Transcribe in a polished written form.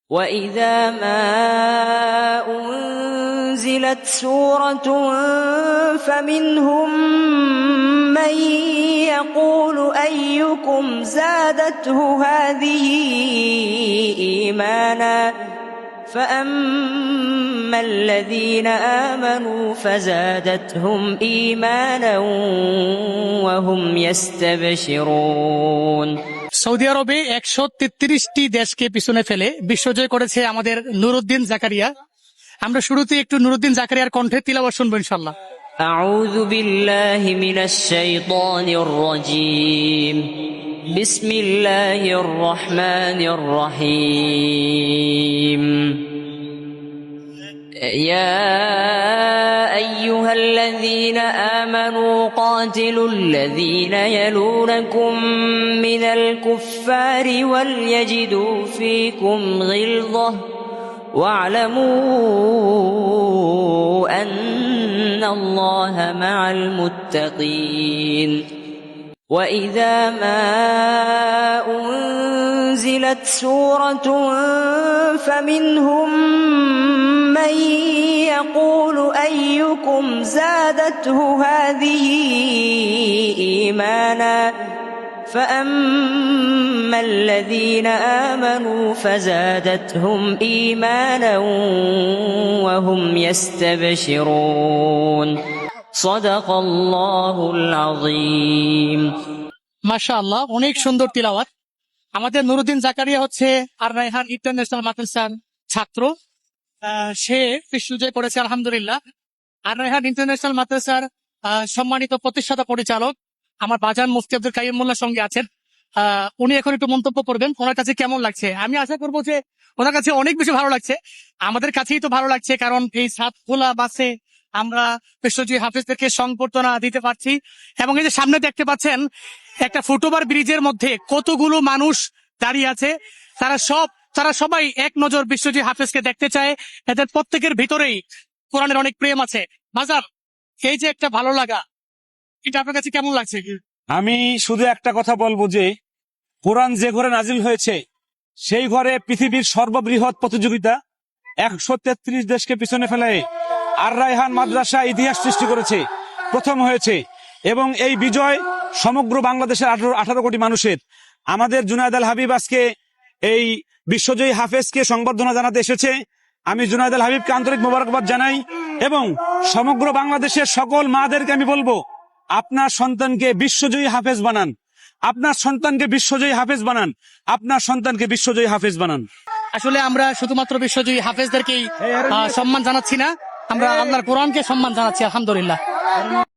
وَإِذَا مَا أُنزِلَتْ سُورَةٌ فَمِنْهُم مَّن يَقُولُ أَيُّكُمْ زَادَتْهُ هَٰذِهِ إِيمَانًا فَأَمَّا الَّذِينَ آمَنُوا فَزَادَتْهُمْ إِيمَانًا وَهُمْ يَسْتَبْشِرُونَ। Saudi আরবে 133টি দেশকে পিছনে ফেলে বিশ্বজয় করেছে আমাদের নুরুদ্দিন জাকারিয়া। আমরা শুরুতে একটু নুরুদ্দিন জাকারিয়ার কণ্ঠে তিলাওয়াত শুনবো ইনশাআল্লাহ। أعوذ بالله من الشيطان الرجيم بسم الله الرحمن الرحيم يا أيها الذين آمنوا قاتلوا الذين يلونكم من الكفار وليجدوا فيكم غلظة واعلموا أن الله مع المتقين وإذا ما أنزلت سورة فمنهم من يقول أيكم زادته هذه إيمانا فأما الذين آمنوا فزادتهم إيمانا وهم يستبشرون صدق الله العظيم। মাশাআল্লাহ, অনেক সুন্দর তিলাওয়াত। আমাদের নুরুদ্দিন জাকারিয়া হচ্ছে আর রায়হান ইন্টারন্যাশনাল মাদ্রাসার ছাত্র। সে বিশ্বজয় করেছে আলহামদুলিল্লাহ। আর রায়হান ইন্টারন্যাশনাল মাদ্রাসার সম্মানিত প্রতিষ্ঠাতা পরিচালক আমার বাজান মুফতি আব্দুল কাইয়ুম মোল্লার সঙ্গে আছেন। উনি এখন একটু মন্তব্য করবেন ওনার কাছে কেমন লাগছে। আমি আশা করবো যে ওনার কাছে অনেক বেশি ভালো লাগছে, আমাদের কাছেই তো ভালো লাগছে, কারণ এই সাতখোলা বাসে আমরা বিশ্বজয়ী হাফেজদেরকে সংবর্ধনা দিতে পারছি। এবং এই যে সামনে দেখতে পাচ্ছেন একটা ফুটওভার ব্রিজের মধ্যে কতগুলো মানুষ দাঁড়িয়ে আছে, তারা সবাই এক নজর বিশ্বজয়ী হাফেজকে দেখতে চায়। এদের প্রত্যেকের ভিতরেই কোরআনের অনেক প্রেম আছে। বাজার, এই যে একটা ভালো লাগা, এটা আপনার কাছে কেমন লাগছে? আমি শুধু একটা কথা বলবো যে কোরআন যে ঘরে নাজিল হয়েছে সেই ঘরে পৃথিবীর সর্ববৃহৎ প্রতিযোগিতা 133 দেশকে পিছনে ফেলে আর রায়হান মাদ্রাসা ইতিহাস সৃষ্টি করেছে, প্রথম হয়েছে। এবং এই বিজয় সমগ্র বাংলাদেশের 18 কোটি মানুষের। আমাদের জুনায়েদ আল হাবিব আজকে এই বিশ্বজয়ী হাফেজকে সংবর্ধনা জানাতে এসেছে। আমি জুনায়েদ আল হাবিবকে আন্তরিক মোবারকবাদ জানাই এবং সমগ্র বাংলাদেশের সকল মাদেরকে আমি বলবো, আপনার সন্তানকে বিশ্বজয়ী হাফেজ বানান, আপনার সন্তানকে বিশ্বজয়ী হাফেজ বানান, আপনার সন্তানকে বিশ্বজয়ী হাফেজ বানান। আসলে আমরা শুধুমাত্র বিশ্বজয়ী হাফেজদেরকেই সম্মান জানাচ্ছি না, আমরা আল্লাহর কোরআনকে সম্মান জানাচ্ছি আলহামদুলিল্লাহ।